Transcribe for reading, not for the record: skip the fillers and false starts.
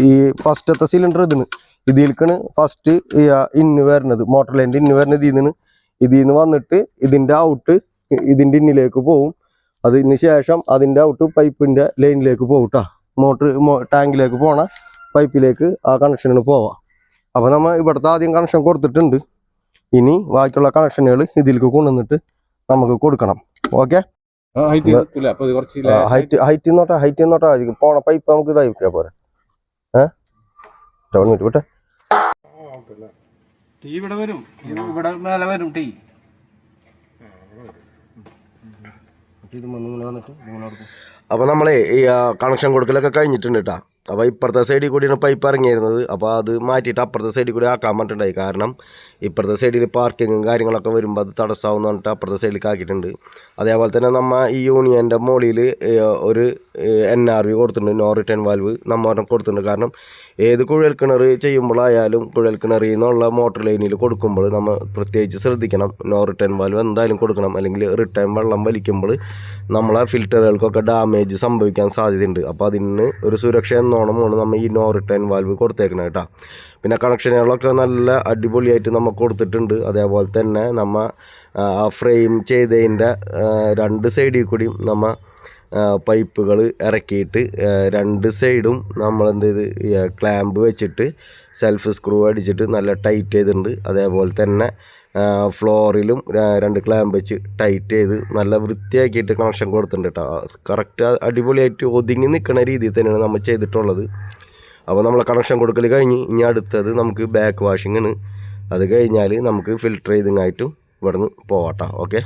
ഈ ഫസ്റ്റത്തെ cylinder ഇതിലേക്കാണ് first ഇന്ന് വരുന്നത്. മോട്ടർ ലൈൻ്റെ ഇന്ന് വരുന്നത് ഇതിൽ നിന്ന് വന്നിട്ട് ഇതിൻ്റെ ഔട്ട് ഇതിൻ്റെ ഇന്നിലേക്ക് പോവും. അതിന് ശേഷം അതിൻ്റെ ഔട്ട് പൈപ്പിൻ്റെ ലൈനിലേക്ക് പോകും കേട്ടോ. ടാങ്കിലേക്ക് പോണ പൈപ്പിലേക്ക് ആ കണക്ഷനിന് പോവാം. അപ്പോൾ നമ്മൾ ഇവിടുത്തെ ആദ്യം കണക്ഷൻ കൊടുത്തിട്ടുണ്ട്. ഇനി ബാക്കിയുള്ള കണക്ഷനുകൾ ഇതിലേക്ക് കൊണ്ടുവന്നിട്ട് നമുക്ക് കൊടുക്കണം. ഓക്കെ, ഹൈറ്റ് നോട്ടാ പോണ പൈപ്പ് നമുക്ക് ഇതായിരിക്കാം പോരെ. വിട്ടെ ഇവിടെ വരും, ഇവിടെ മേലെ വരും. ടീ അപ്പോൾ നമ്മളെ ഈ കണക്ഷൻ കൊടുക്കലൊക്കെ കഴിഞ്ഞിട്ടുണ്ട് കേട്ടോ. അപ്പോൾ ഇപ്പുറത്തെ സൈഡിൽ കൂടിയാണ് പൈപ്പ് ഇറങ്ങിയിരുന്നത്. അപ്പോൾ അത് മാറ്റിയിട്ട് അപ്പുറത്തെ സൈഡിൽ കൂടി ആക്കാൻ പറഞ്ഞിട്ടുണ്ടായി. കാരണം ഇപ്പുറത്തെ സൈഡിൽ പാർക്കിങ്ങും കാര്യങ്ങളൊക്കെ വരുമ്പോൾ അത് തടസ്സമാവുന്ന പറഞ്ഞിട്ട് അപ്പുറത്തെ സൈഡിലേക്ക് ആക്കിയിട്ടുണ്ട്. അതേപോലെ തന്നെ നമ്മൾ ഈ യൂണിയൻ്റെ മുകളിൽ ഒരു NRV കൊടുത്തിട്ടുണ്ട്, നോ റിട്ടേൺ വാൽവ് നമ്മൾ കൊടുത്തിട്ടുണ്ട്. കാരണം ഏത് കുഴൽ കിണർ ചെയ്യുമ്പോഴായാലും കുഴൽ കിണറിൽ നിന്നുള്ള മോട്ടർ ലൈനിൽ കൊടുക്കുമ്പോൾ നമ്മൾ പ്രത്യേകിച്ച് ശ്രദ്ധിക്കണം. നോ റിട്ടേൺ വാൽവ് എന്തായാലും കൊടുക്കണം. അല്ലെങ്കിൽ റിട്ടേൺ വെള്ളം വലിക്കുമ്പോൾ നമ്മളെ ഫിൽറ്ററുകൾക്കൊക്കെ ഡാമേജ് സംഭവിക്കാൻ സാധ്യതയുണ്ട്. അപ്പോൾ അതിന് ഒരു സുരക്ഷ എന്നോണമാണ് നമ്മൾ ഈ നോ റിട്ടേൺ വാൽവ് കൊടുത്തേക്കണം കേട്ടോ. പിന്നെ കണക്ഷനുകളൊക്കെ നല്ല അടിപൊളിയായിട്ട് നമ്മൾ കൊടുത്തിട്ടുണ്ട്. അതേപോലെ തന്നെ നമ്മൾ ആ ഫ്രെയിം ചെയ്തതിൻ്റെ രണ്ട് സൈഡിൽ കൂടിയും നമ്മൾ പൈപ്പുകൾ ഇറക്കിയിട്ട് രണ്ട് സൈഡും നമ്മളെന്ത് ചെയ്ത് ക്ലാമ്പ് വെച്ചിട്ട് സെൽഫ് സ്ക്രൂ അടിച്ചിട്ട് നല്ല ടൈറ്റ് ചെയ്തിട്ടുണ്ട്. അതേപോലെ തന്നെ ഫ്ലോറിലും രണ്ട് ക്ലാമ്പ് വെച്ച് ടൈറ്റ് ചെയ്ത് നല്ല വൃത്തിയാക്കിയിട്ട് കണക്ഷൻ കൊടുത്തിട്ടുണ്ട് കേട്ടോ. കറക്റ്റ് അടിപൊളിയായിട്ട് ഒതുങ്ങി നിൽക്കുന്ന രീതിയിൽ തന്നെയാണ് നമ്മൾ ചെയ്തിട്ടുള്ളത്. അപ്പോൾ നമ്മൾ കണക്ഷൻ കൊടുക്കൽ കഴിഞ്ഞ് ഇനി അടുത്തത് നമുക്ക് ബാക്ക് വാഷിങ്ങാണ്. അത് കഴിഞ്ഞാൽ നമുക്ക് ഫിൽറ്റർ ചെയ്തിങ്ങായിട്ടും ഇവിടുന്ന് പോവാട്ടോ. ഓക്കെ.